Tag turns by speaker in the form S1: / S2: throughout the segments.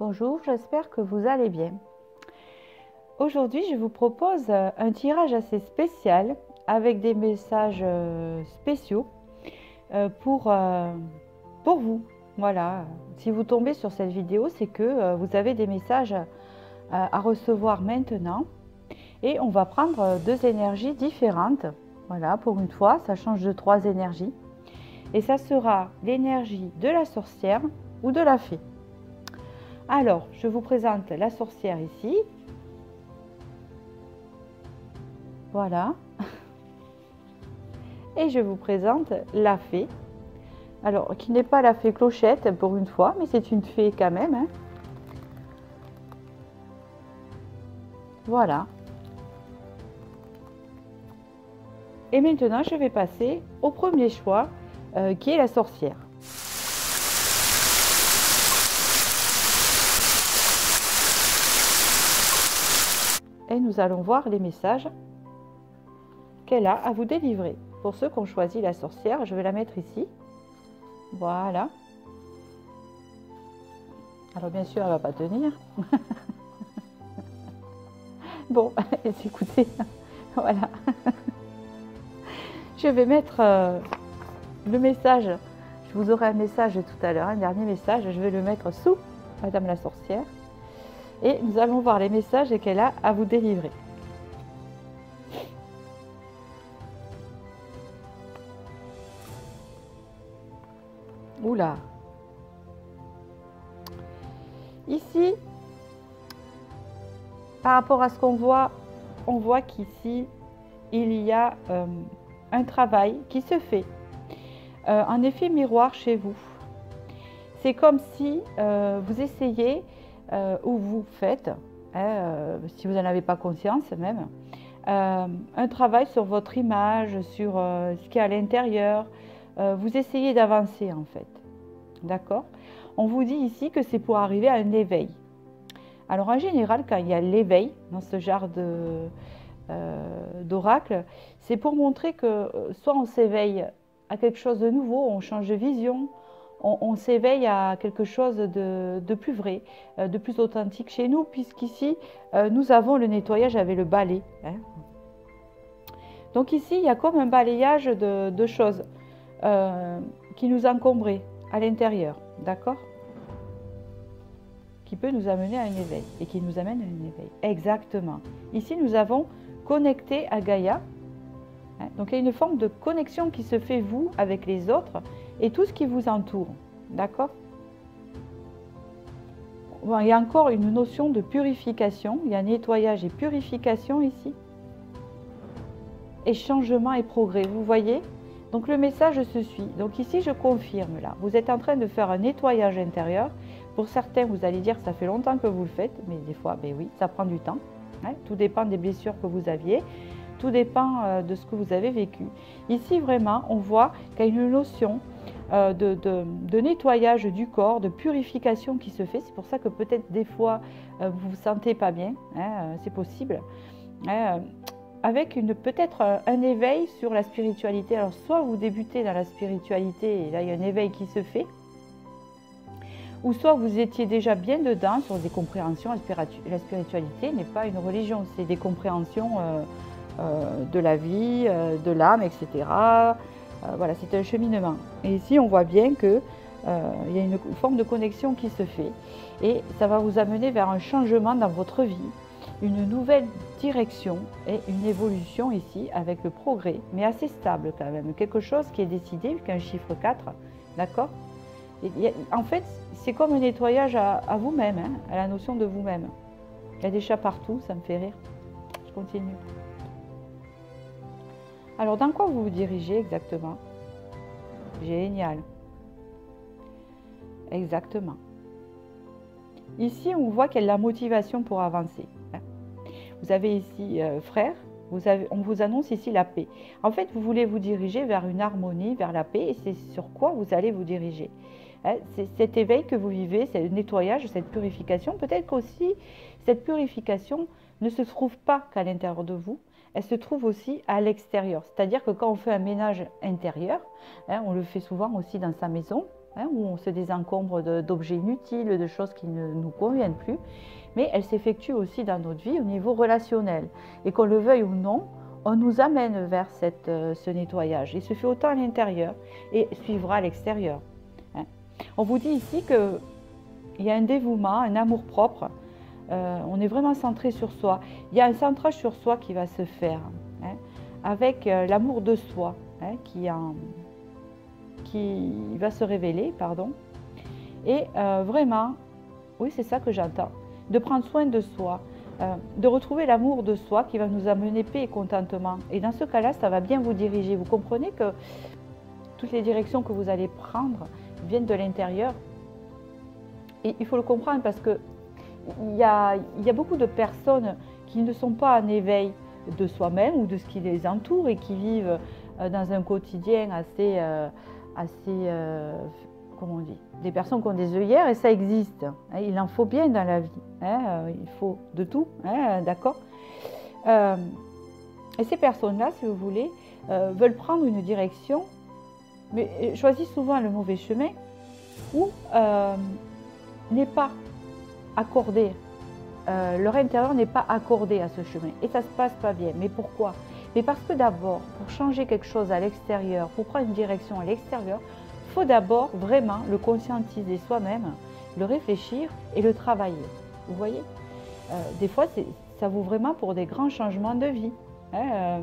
S1: bonjour, j'espère que vous allez bien. Aujourd'hui, je vous propose un tirage assez spécial avec des messages spéciaux pour vous. Voilà, si vous tombez sur cette vidéo, c'est que vous avez des messages à recevoir maintenant et on va prendre deux énergies différentes. Voilà, pour une fois, ça change de trois énergies et ça sera l'énergie de la sorcière ou de la fée. Alors, je vous présente la sorcière ici. Voilà. Et je vous présente la fée. Alors, qui n'est pas la fée Clochette pour une fois, mais c'est une fée quand même. Hein. Voilà. Et maintenant, je vais passer au premier choix, qui est la sorcière. Et nous allons voir les messages qu'elle a à vous délivrer. Pour ceux qui ont choisi la sorcière, je vais la mettre ici. Voilà. Alors bien sûr, elle ne va pas tenir. Bon, écoutez, voilà. Je vais mettre le message. Je vous aurai un message tout à l'heure, un dernier message. Je vais le mettre sous Madame la sorcière. Et nous allons voir les messages qu'elle a à vous délivrer. Oula. Ici, par rapport à ce qu'on voit, on voit qu'ici, il y a un travail qui se fait. Un effet miroir chez vous. C'est comme si vous essayez, ou vous faites, si vous n'en avez pas conscience même, un travail sur votre image, sur ce qui est à l'intérieur. Vous essayez d'avancer en fait. D'accord? On vous dit ici que c'est pour arriver à un éveil. Alors en général, quand il y a l'éveil dans ce genre d'oracle, c'est pour montrer que soit on s'éveille à quelque chose de nouveau, on change de vision, on s'éveille à quelque chose de plus vrai, de plus authentique chez nous, puisqu'ici, nous avons le nettoyage avec le balai. Hein. Donc ici, il y a comme un balayage de choses qui nous encombraient à l'intérieur, d'accord? Qui peut nous amener à un éveil et qui nous amène à un éveil. Exactement. Ici, nous avons connecté à Gaïa. Hein, donc, il y a une forme de connexion qui se fait, vous, avec les autres et tout ce qui vous entoure. D'accord? Bon, il y a encore une notion de purification. Il y a nettoyage et purification ici. Et changement et progrès. Vous voyez? Donc, le message se suit. Donc, ici, je confirme là. Vous êtes en train de faire un nettoyage intérieur. Pour certains, vous allez dire que ça fait longtemps que vous le faites, mais des fois, ben oui, ça prend du temps. Hein. Tout dépend des blessures que vous aviez, tout dépend de ce que vous avez vécu. Ici, vraiment, on voit qu'il y a une notion de nettoyage du corps, de purification qui se fait. C'est pour ça que peut-être des fois, vous ne vous sentez pas bien, hein, c'est possible. Avec peut-être un éveil sur la spiritualité. Alors, soit vous débutez dans la spiritualité, et là, il y a un éveil qui se fait, ou soit vous étiez déjà bien dedans sur des compréhensions. La spiritualité n'est pas une religion, c'est des compréhensions de la vie, de l'âme, etc. Voilà, c'est un cheminement. Et ici, on voit bien qu'il y a une forme de connexion qui se fait. Et ça va vous amener vers un changement dans votre vie, une nouvelle direction et une évolution ici avec le progrès, mais assez stable quand même. Quelque chose qui est décidé, qu'un chiffre 4, d'accord? En fait, c'est comme un nettoyage à vous-même, hein, à la notion de vous-même. Il y a des chats partout, ça me fait rire. Je continue. Alors, dans quoi vous vous dirigez exactement? Génial. Exactement. Ici, on voit qu'il y a de la motivation pour avancer. Hein. Vous avez ici frère, on vous annonce ici la paix. En fait, vous voulez vous diriger vers une harmonie, vers la paix, et c'est sur quoi vous allez vous diriger. C'est cet éveil que vous vivez, c'est le nettoyage, cette purification. Peut-être qu'aussi, cette purification ne se trouve pas qu'à l'intérieur de vous, elle se trouve aussi à l'extérieur. C'est-à-dire que quand on fait un ménage intérieur, hein, on le fait souvent aussi dans sa maison, hein, où on se désencombre d'objets inutiles, de choses qui ne nous conviennent plus, mais elle s'effectue aussi dans notre vie au niveau relationnel. Et qu'on le veuille ou non, on nous amène vers ce nettoyage. Il se fait autant à l'intérieur et suivra à l'extérieur. Hein. On vous dit ici qu'il y a un dévouement, un amour-propre. On est vraiment centré sur soi. Il y a un centrage sur soi qui va se faire, hein, avec l'amour de soi, hein, qui va se révéler, pardon. Et vraiment, oui, c'est ça que j'entends, de prendre soin de soi, de retrouver l'amour de soi qui va nous amener paix et contentement. Et dans ce cas-là, ça va bien vous diriger. Vous comprenez que toutes les directions que vous allez prendre viennent de l'intérieur. Et il faut le comprendre parce que il y a beaucoup de personnes qui ne sont pas en éveil de soi-même ou de ce qui les entoure et qui vivent dans un quotidien assez comment on dit, des personnes qui ont des œillères, et ça existe. Hein, il en faut bien dans la vie. Hein, il faut de tout, hein, d'accord. Et ces personnes-là, si vous voulez, veulent prendre une direction, mais choisissent souvent le mauvais chemin ou n'est pas accordé. Leur intérieur n'est pas accordé à ce chemin. Et ça ne se passe pas bien. Mais pourquoi? Mais parce que d'abord, pour changer quelque chose à l'extérieur, pour prendre une direction à l'extérieur, il faut d'abord vraiment le conscientiser soi-même, le réfléchir et le travailler. Vous voyez, des fois, ça vaut vraiment pour des grands changements de vie, hein,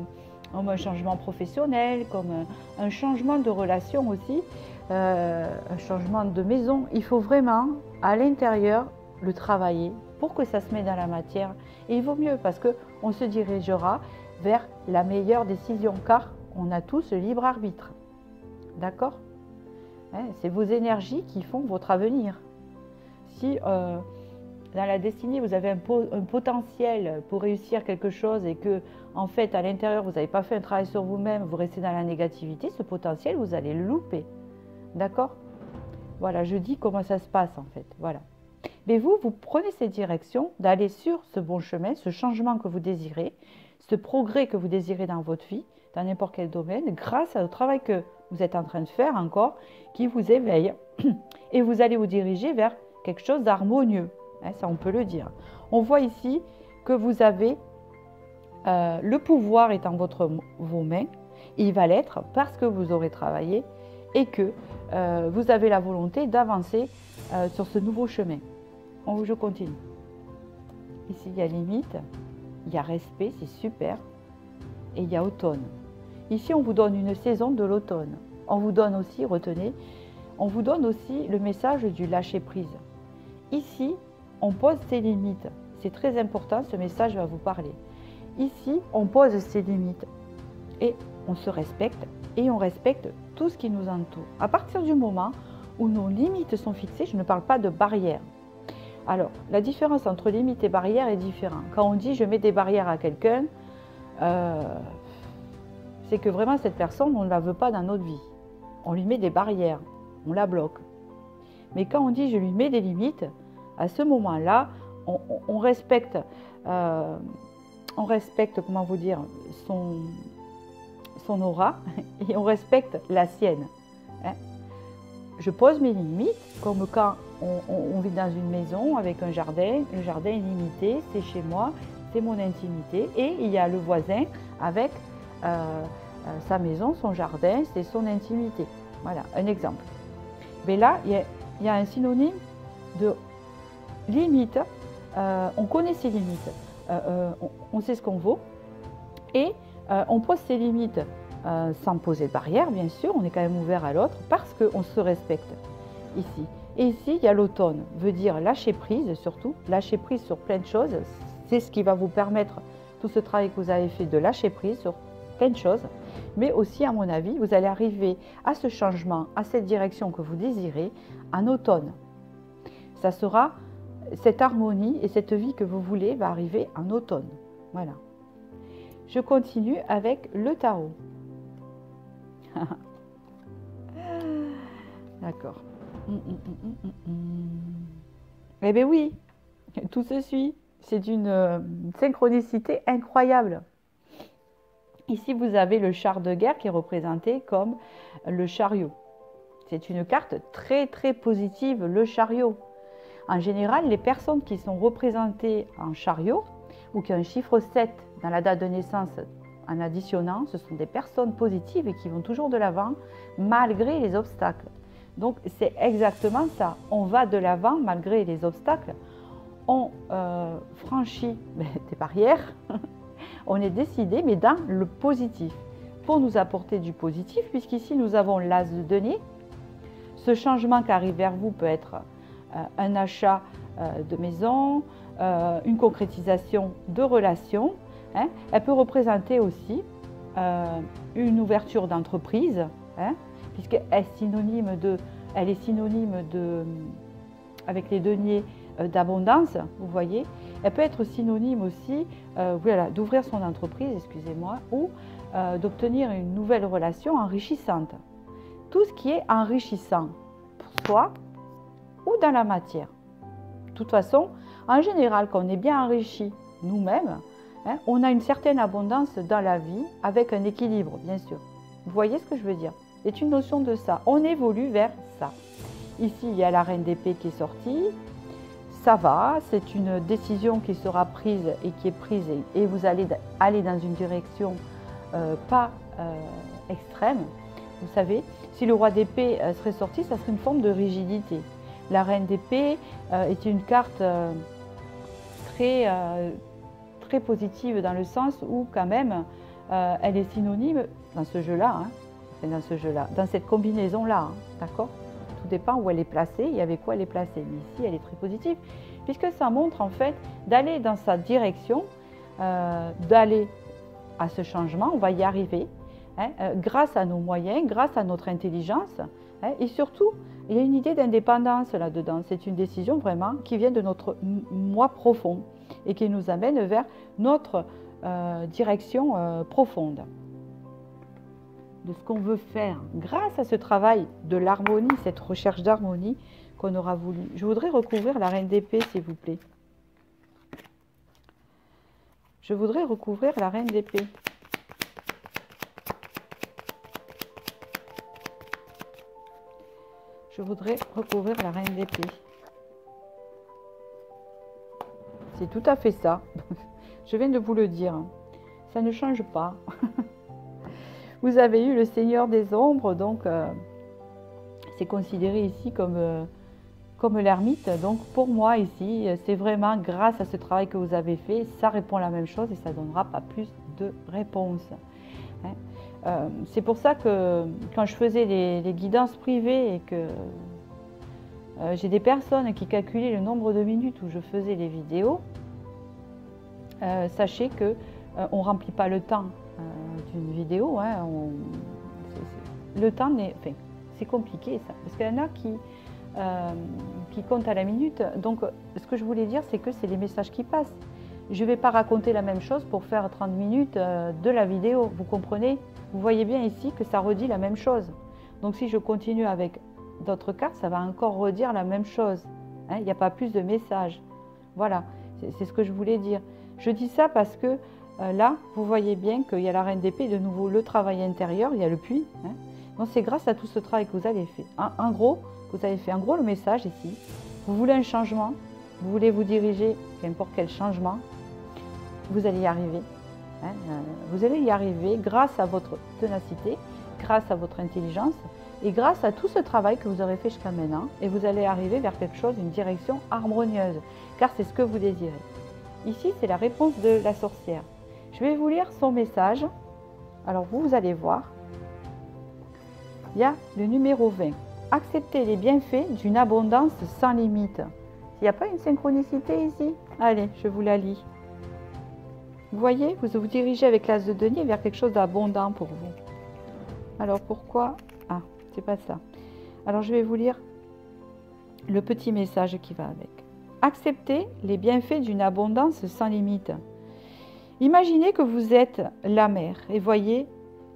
S1: comme un changement professionnel, comme un changement de relation aussi, un changement de maison. Il faut vraiment, à l'intérieur, le travailler pour que ça se mette dans la matière. Et il vaut mieux parce qu'on se dirigera vers la meilleure décision, car on a tous le libre arbitre. D'accord? C'est vos énergies qui font votre avenir. Si dans la destinée, vous avez un potentiel pour réussir quelque chose et que, en fait, à l'intérieur, vous n'avez pas fait un travail sur vous-même, vous restez dans la négativité, ce potentiel, vous allez le louper. D'accord? Voilà, je dis comment ça se passe, en fait. Voilà. Mais vous prenez cette direction d'aller sur ce bon chemin, ce changement que vous désirez, ce progrès que vous désirez dans votre vie, dans n'importe quel domaine, grâce au travail que vous êtes en train de faire encore, qui vous éveille. Et vous allez vous diriger vers quelque chose d'harmonieux. Hein, ça, on peut le dire. On voit ici que vous avez le pouvoir est en vos mains. Et il va l'être parce que vous aurez travaillé et que vous avez la volonté d'avancer sur ce nouveau chemin. Je continue. Ici, il y a limite, il y a respect, c'est super. Et il y a automne. Ici, on vous donne une saison de l'automne. On vous donne aussi, retenez, on vous donne aussi le message du lâcher-prise. Ici, on pose ses limites. C'est très important, ce message va vous parler. Ici, on pose ses limites et on se respecte et on respecte tout ce qui nous entoure. À partir du moment où nos limites sont fixées, je ne parle pas de barrières. Alors, la différence entre limite et barrière est différente. Quand on dit je mets des barrières à quelqu'un, c'est que vraiment cette personne, on ne la veut pas dans notre vie. On lui met des barrières, on la bloque. Mais quand on dit je lui mets des limites, à ce moment-là, on respecte, comment vous dire, son aura et on respecte la sienne. Hein. Je pose mes limites, comme quand on vit dans une maison avec un jardin. Le jardin est limité, c'est chez moi, c'est mon intimité. Et il y a le voisin avec sa maison, son jardin, c'est son intimité. Voilà, un exemple. Mais là, il y a un synonyme de limite. On connaît ses limites, on sait ce qu'on vaut. Et on pose ses limites sans poser de barrière, bien sûr. On est quand même ouvert à l'autre parce qu'on se respecte ici. Et ici, il y a l'automne, veut dire lâcher prise surtout, lâcher prise sur plein de choses. C'est ce qui va vous permettre, tout ce travail que vous avez fait, de lâcher prise sur plein de choses. Mais aussi, à mon avis, vous allez arriver à ce changement, à cette direction que vous désirez en automne. Ça sera cette harmonie et cette vie que vous voulez va arriver en automne. Voilà. Je continue avec le tarot. D'accord. Eh bien oui, tout se suit. C'est d'une synchronicité incroyable. Ici, vous avez le char de guerre qui est représenté comme le chariot. C'est une carte très très positive, le chariot. En général, les personnes qui sont représentées en chariot ou qui ont un chiffre 7 dans la date de naissance en additionnant, ce sont des personnes positives et qui vont toujours de l'avant malgré les obstacles. Donc c'est exactement ça, on va de l'avant malgré les obstacles, on franchit des barrières, on est décidé mais dans le positif, pour nous apporter du positif, puisqu'ici nous avons l'as de denier. Ce changement qui arrive vers vous peut être un achat de maison, une concrétisation de relations. Hein. Elle peut représenter aussi une ouverture d'entreprise, hein, puisqu'elle est synonyme de, avec les deniers d'abondance, vous voyez. Elle peut être synonyme aussi voilà, d'ouvrir son entreprise, excusez-moi, ou d'obtenir une nouvelle relation enrichissante. Tout ce qui est enrichissant pour soi ou dans la matière. De toute façon, en général, quand on est bien enrichi nous-mêmes, hein, on a une certaine abondance dans la vie avec un équilibre, bien sûr. Vous voyez ce que je veux dire? C'est une notion de ça. On évolue vers ça. Ici, il y a la reine d'épée qui est sortie. Ça va, c'est une décision qui sera prise et qui est prise et vous allez aller dans une direction pas extrême. Vous savez, si le roi d'épée serait sorti, ça serait une forme de rigidité. La reine d'épée est une carte très positive dans le sens où quand même elle est synonyme dans ce jeu-là, hein, dans cette combinaison-là, hein, d'accord? Tout dépend où elle est placée et avec quoi elle est placée. Mais ici, elle est très positive puisque ça montre en fait d'aller dans sa direction, d'aller à ce changement, on va y arriver, hein, grâce à nos moyens, grâce à notre intelligence, hein, et surtout, il y a une idée d'indépendance là-dedans. C'est une décision vraiment qui vient de notre moi profond et qui nous amène vers notre direction profonde de ce qu'on veut faire grâce à ce travail de l'harmonie, cette recherche d'harmonie qu'on aura voulu. Je voudrais recouvrir la reine d'épée, s'il vous plaît. Je voudrais recouvrir la reine d'épée. Je voudrais recouvrir la reine d'épée. C'est tout à fait ça. Je viens de vous le dire. Ça ne change pas. Vous avez eu le Seigneur des Ombres, donc c'est considéré ici comme l'ermite. Donc pour moi ici, c'est vraiment grâce à ce travail que vous avez fait, ça répond à la même chose et ça ne donnera pas plus de réponses. Hein. C'est pour ça que quand je faisais les guidances privées et que j'ai des personnes qui calculaient le nombre de minutes où je faisais les vidéos, sachez que on ne remplit pas le temps d'une vidéo. Hein, le temps, enfin, c'est compliqué ça, parce qu'il y en a qui comptent à la minute. Donc ce que je voulais dire, c'est que c'est les messages qui passent. Je ne vais pas raconter la même chose pour faire 30 minutes de la vidéo, vous comprenez? Vous voyez bien ici que ça redit la même chose. Donc si je continue avec d'autres cartes, ça va encore redire la même chose. Hein, il n'y a pas plus de messages. Voilà, c'est ce que je voulais dire. Je dis ça parce que là, vous voyez bien qu'il y a la reine d'épée, de nouveau le travail intérieur, il y a le puits. Hein. Donc c'est grâce à tout ce travail que vous avez fait. En gros, le message ici, vous voulez un changement, vous voulez vous diriger, n'importe quel changement, vous allez y arriver. Hein. Vous allez y arriver grâce à votre ténacité, grâce à votre intelligence et grâce à tout ce travail que vous aurez fait jusqu'à maintenant. Et vous allez arriver vers quelque chose, une direction harmonieuse, car c'est ce que vous désirez. Ici, c'est la réponse de la sorcière. Je vais vous lire son message. Alors vous allez voir. Il y a le numéro 20. Acceptez les bienfaits d'une abondance sans limite. Il n'y a pas une synchronicité ici? Allez, je vous la lis. Vous voyez, vous vous dirigez avec l'as de denier vers quelque chose d'abondant pour vous. Alors pourquoi? Ah, c'est pas ça. Alors je vais vous lire le petit message qui va avec. Acceptez les bienfaits d'une abondance sans limite. Imaginez que vous êtes la mer et voyez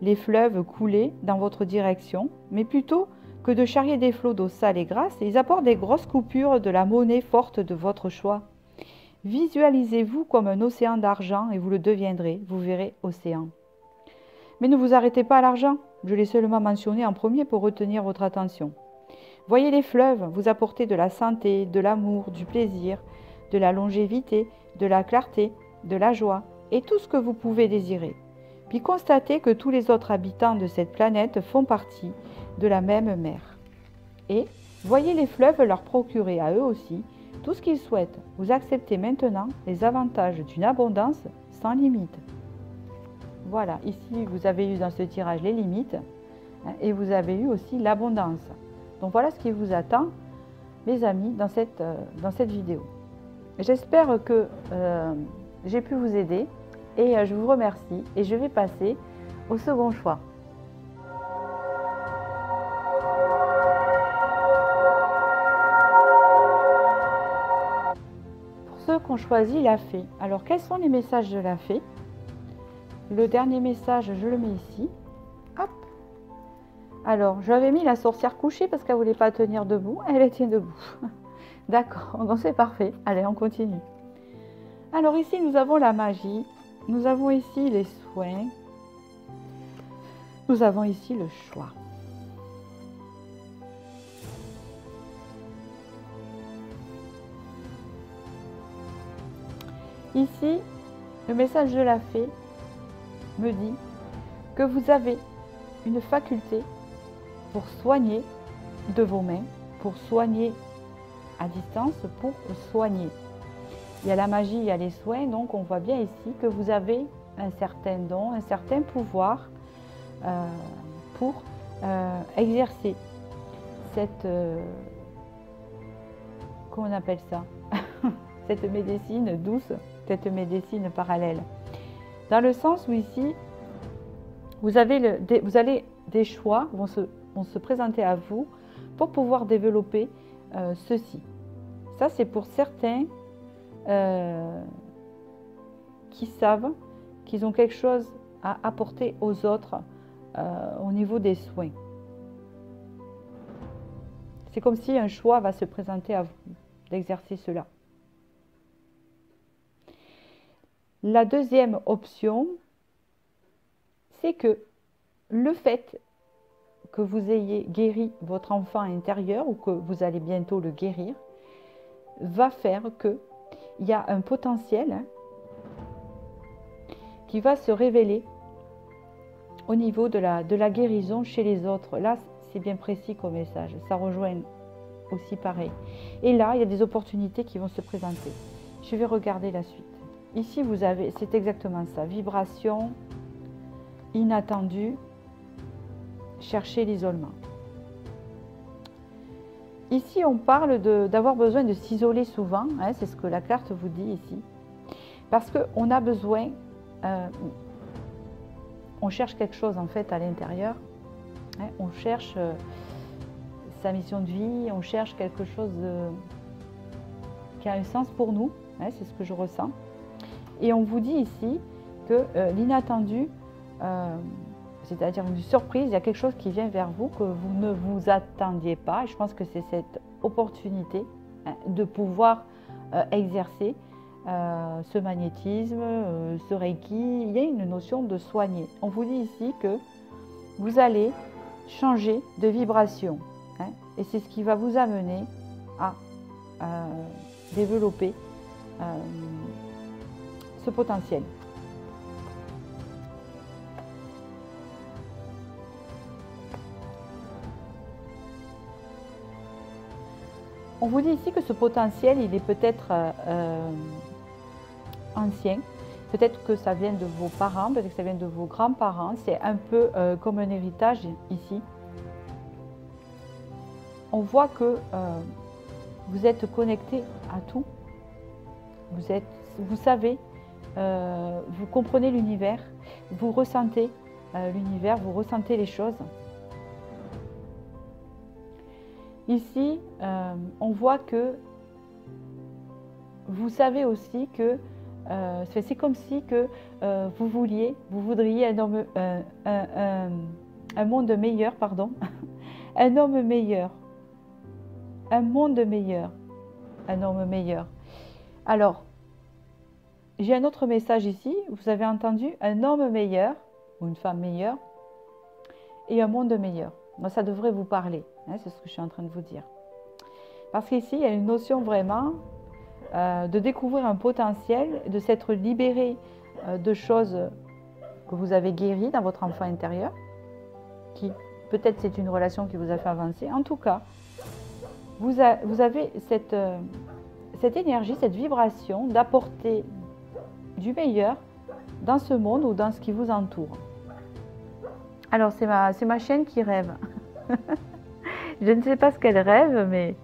S1: les fleuves couler dans votre direction, mais plutôt que de charrier des flots d'eau sale et grasse, ils apportent des grosses coupures de la monnaie forte de votre choix. Visualisez-vous comme un océan d'argent et vous le deviendrez, vous verrez océan. Mais ne vous arrêtez pas à l'argent, je l'ai seulement mentionné en premier pour retenir votre attention. Voyez les fleuves vous apporter de la santé, de l'amour, du plaisir, de la longévité, de la clarté, de la joie et tout ce que vous pouvez désirer. Puis constatez que tous les autres habitants de cette planète font partie de la même mer. Et voyez les fleuves leur procurer à eux aussi tout ce qu'ils souhaitent. Vous acceptez maintenant les avantages d'une abondance sans limite. Voilà, ici vous avez eu dans ce tirage les limites et vous avez eu aussi l'abondance. Donc voilà ce qui vous attend, mes amis, dans cette vidéo. J'espère que j'ai pu vous aider et je vous remercie et je vais passer au second choix. Pour ceux qui ont choisi la fée, alors quels sont les messages de la fée? Le dernier message, je le mets ici. Hop. Alors, j'avais mis la sorcière couchée parce qu'elle ne voulait pas tenir debout. Elle tient debout. D'accord, donc c'est parfait. Allez, on continue. Alors ici, nous avons la magie. Nous avons ici les soins. Nous avons ici le choix. Ici, le message de la fée me dit que vous avez une faculté pour soigner de vos mains, pour soigner à distance, pour soigner. Il y a la magie, il y a les soins, donc on voit bien ici que vous avez un certain don, un certain pouvoir pour exercer cette, comment on appelle ça, cette médecine douce, cette médecine parallèle. Dans le sens où ici, vous allez des choix vont se présenter à vous pour pouvoir développer ceci. Ça, c'est pour certains qui savent qu'ils ont quelque chose à apporter aux autres au niveau des soins. C'est comme si un choix va se présenter à vous d'exercer cela. La deuxième option, c'est que le fait que vous ayez guéri votre enfant intérieur ou que vous allez bientôt le guérir, va faire qu'il y a un potentiel qui va se révéler au niveau de la guérison chez les autres. Là, c'est bien précis comme message, ça rejoint aussi pareil. Et là, il y a des opportunités qui vont se présenter. Je vais regarder la suite. Ici, vous avez, c'est exactement ça, vibration inattendue, chercher l'isolement. Ici, on parle d'avoir besoin de s'isoler souvent, hein, c'est ce que la carte vous dit ici, parce qu'on a besoin, on cherche quelque chose en fait à l'intérieur, hein, on cherche sa mission de vie, on cherche quelque chose qui a un sens pour nous, hein, c'est ce que je ressens. Et on vous dit ici que l'inattendu, c'est-à-dire une surprise, il y a quelque chose qui vient vers vous que vous ne vous attendiez pas. Et je pense que c'est cette opportunité de pouvoir exercer ce magnétisme, ce reiki. Il y a une notion de soigner. On vous dit ici que vous allez changer de vibration. Hein, et c'est ce qui va vous amener à développer ce potentiel. On vous dit ici que ce potentiel, il est peut-être ancien, peut-être que ça vient de vos parents, peut-être que ça vient de vos grands-parents, c'est un peu comme un héritage ici. On voit que vous êtes connecté à tout, vous savez, vous comprenez l'univers, vous ressentez l'univers, vous ressentez les choses. Ici, on voit que vous savez aussi que c'est comme si que vous voudriez un monde meilleur, pardon, un homme meilleur, un monde meilleur, un homme meilleur. Alors, j'ai un autre message ici, vous avez entendu un homme meilleur, ou une femme meilleure, et un monde meilleur. Donc ça devrait vous parler, hein, c'est ce que je suis en train de vous dire. Parce qu'ici, il y a une notion vraiment de découvrir un potentiel, de s'être libéré de choses que vous avez guéries dans votre enfant intérieur, qui peut-être c'est une relation qui vous a fait avancer. En tout cas, vous avez cette énergie, cette vibration d'apporter du meilleur dans ce monde ou dans ce qui vous entoure. Alors, c'est ma chienne qui rêve. Je ne sais pas ce qu'elle rêve, mais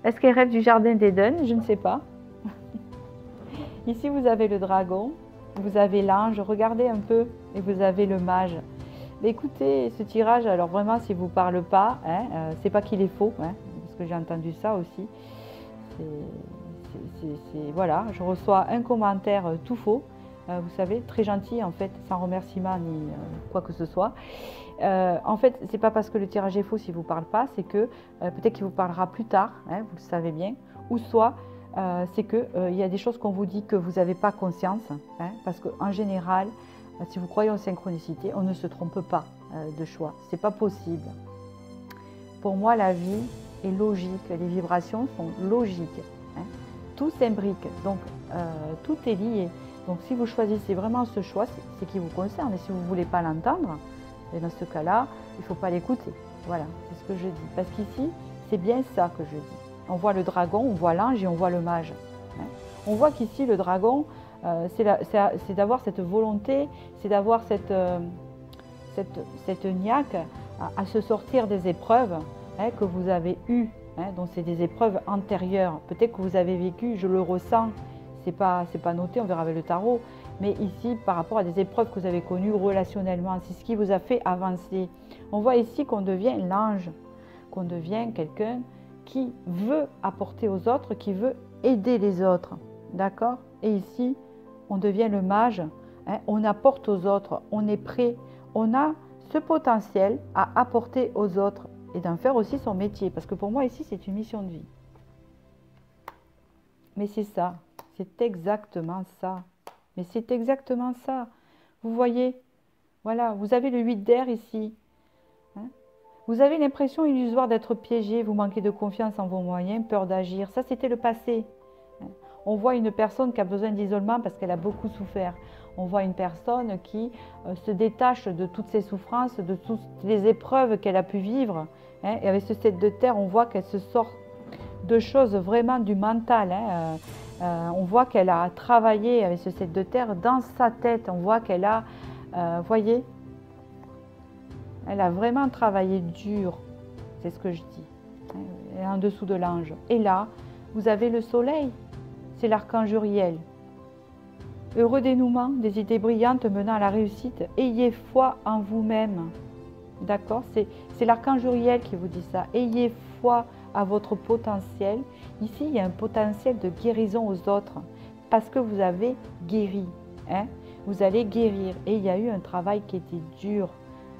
S1: est-ce qu'elle rêve du jardin d'Éden? Je ne sais pas. Ici, vous avez le dragon, vous avez l'ange, regardez un peu, et vous avez le mage. Mais écoutez, ce tirage, alors vraiment, s'il ne vous parle pas, hein, c'est pas qu'il est faux, hein, parce que j'ai entendu ça aussi. Voilà, je reçois un commentaire tout faux, vous savez, très gentil en fait, sans remerciement ni quoi que ce soit. En fait, c'est pas parce que le tirage est faux s'il ne vous parle pas, c'est que peut-être qu'il vous parlera plus tard, hein, vous le savez bien, ou soit c'est qu'il y a des choses qu'on vous dit que vous n'avez pas conscience, hein, parce qu'en général, si vous croyez en synchronicité, on ne se trompe pas de choix, c'est pas possible. Pour moi, la vie est logique, les vibrations sont logiques, hein. Tout s'imbrique, donc tout est lié. Donc si vous choisissez vraiment ce choix, c'est qui vous concerne, et si vous ne voulez pas l'entendre, dans ce cas-là, il ne faut pas l'écouter. Voilà, c'est ce que je dis. Parce qu'ici, c'est bien ça que je dis. On voit le dragon, on voit l'ange et on voit le mage. On voit qu'ici, le dragon, c'est d'avoir cette volonté, c'est d'avoir cette niaque à se sortir des épreuves, hein, que vous avez eues. Hein, donc, c'est des épreuves antérieures. Peut-être que vous avez vécu, je le ressens, c'est pas noté, on verra avec le tarot. Mais ici, par rapport à des épreuves que vous avez connues relationnellement, c'est ce qui vous a fait avancer. On voit ici qu'on devient l'ange, qu'on devient quelqu'un qui veut apporter aux autres, qui veut aider les autres. D'accord? Et ici, on devient le mage, hein, on apporte aux autres, on est prêt, on a ce potentiel à apporter aux autres et d'en faire aussi son métier. Parce que pour moi, ici, c'est une mission de vie. Mais c'est ça, c'est exactement ça. Mais c'est exactement ça. Vous voyez, voilà, vous avez le 8 d'air ici. Hein, vous avez l'impression illusoire d'être piégé, vous manquez de confiance en vos moyens, peur d'agir. Ça, c'était le passé. Hein, on voit une personne qui a besoin d'isolement parce qu'elle a beaucoup souffert. On voit une personne qui se détache de toutes ses souffrances, de toutes les épreuves qu'elle a pu vivre. Hein, et avec ce 7 de terre, on voit qu'elle se sort de choses vraiment du mental. Hein, on voit qu'elle a travaillé avec ce 7 de terre dans sa tête. On voit qu'elle a, voyez, elle a vraiment travaillé dur. C'est ce que je dis. Elle est en dessous de l'ange. Et là, vous avez le soleil. C'est l'archange Uriel. Heureux dénouement, des idées brillantes menant à la réussite. Ayez foi en vous-même. D'accord? C'est l'archange Uriel qui vous dit ça. Ayez foi à votre potentiel. Ici, il y a un potentiel de guérison aux autres parce que vous avez guéri. Hein? Vous allez guérir et il y a eu un travail qui était dur.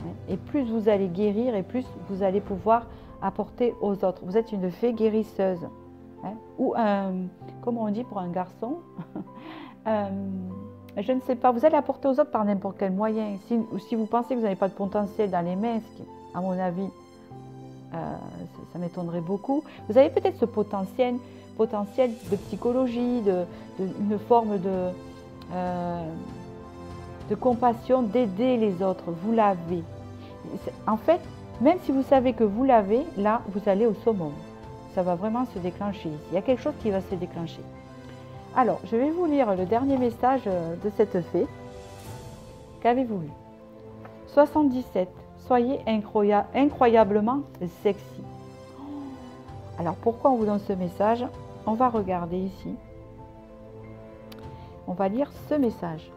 S1: Hein? Et plus vous allez guérir et plus vous allez pouvoir apporter aux autres. Vous êtes une fée guérisseuse. Hein? Ou un, comment on dit pour un garçon, je ne sais pas, vous allez apporter aux autres par n'importe quel moyen. Si vous pensez que vous n'avez pas de potentiel dans les mains, ce qui, à mon avis, ça m'étonnerait beaucoup. Vous avez peut-être ce potentiel de psychologie, une forme de compassion, d'aider les autres. Vous l'avez. En fait, même si vous savez que vous l'avez, là, vous allez au summum. Ça va vraiment se déclencher ici. Il y a quelque chose qui va se déclencher. Alors, je vais vous lire le dernier message de cette fée. Qu'avez-vous vu? 77. Soyez incroyablement sexy. Alors, pourquoi on vous donne ce message? On va regarder ici. On va lire ce message.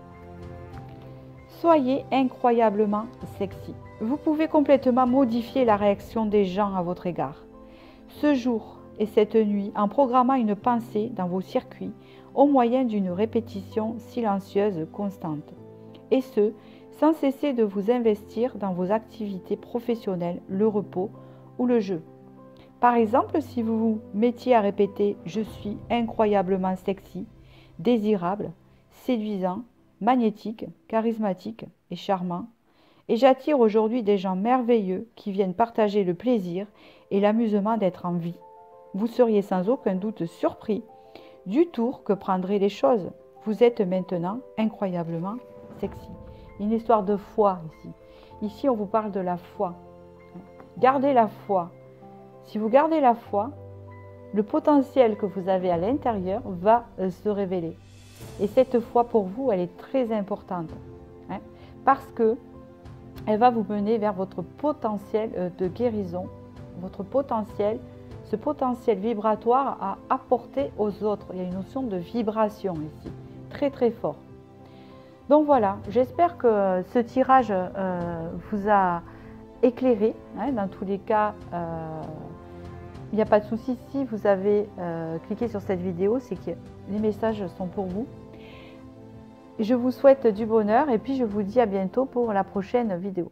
S1: Soyez incroyablement sexy. Vous pouvez complètement modifier la réaction des gens à votre égard. Ce jour et cette nuit, en programmant une pensée dans vos circuits au moyen d'une répétition silencieuse constante. Et ce, sans cesser de vous investir dans vos activités professionnelles, le repos ou le jeu. Par exemple, si vous vous mettiez à répéter « Je suis incroyablement sexy, désirable, séduisant, magnétique, charismatique et charmant », Et j'attire aujourd'hui des gens merveilleux qui viennent partager le plaisir et l'amusement d'être en vie. Vous seriez sans aucun doute surpris du tour que prendraient les choses. Vous êtes maintenant incroyablement sexy. Une histoire de foi ici. Ici, on vous parle de la foi. Gardez la foi. Si vous gardez la foi, le potentiel que vous avez à l'intérieur va se révéler. Et cette foi pour vous, elle est très importante. Parce que elle va vous mener vers votre potentiel de guérison, votre potentiel, ce potentiel vibratoire à apporter aux autres. Il y a une notion de vibration ici, très très fort. Donc voilà, j'espère que ce tirage vous a éclairé. Dans tous les cas, il n'y a pas de souci. Si vous avez cliqué sur cette vidéo, c'est que les messages sont pour vous. Je vous souhaite du bonheur et puis je vous dis à bientôt pour la prochaine vidéo.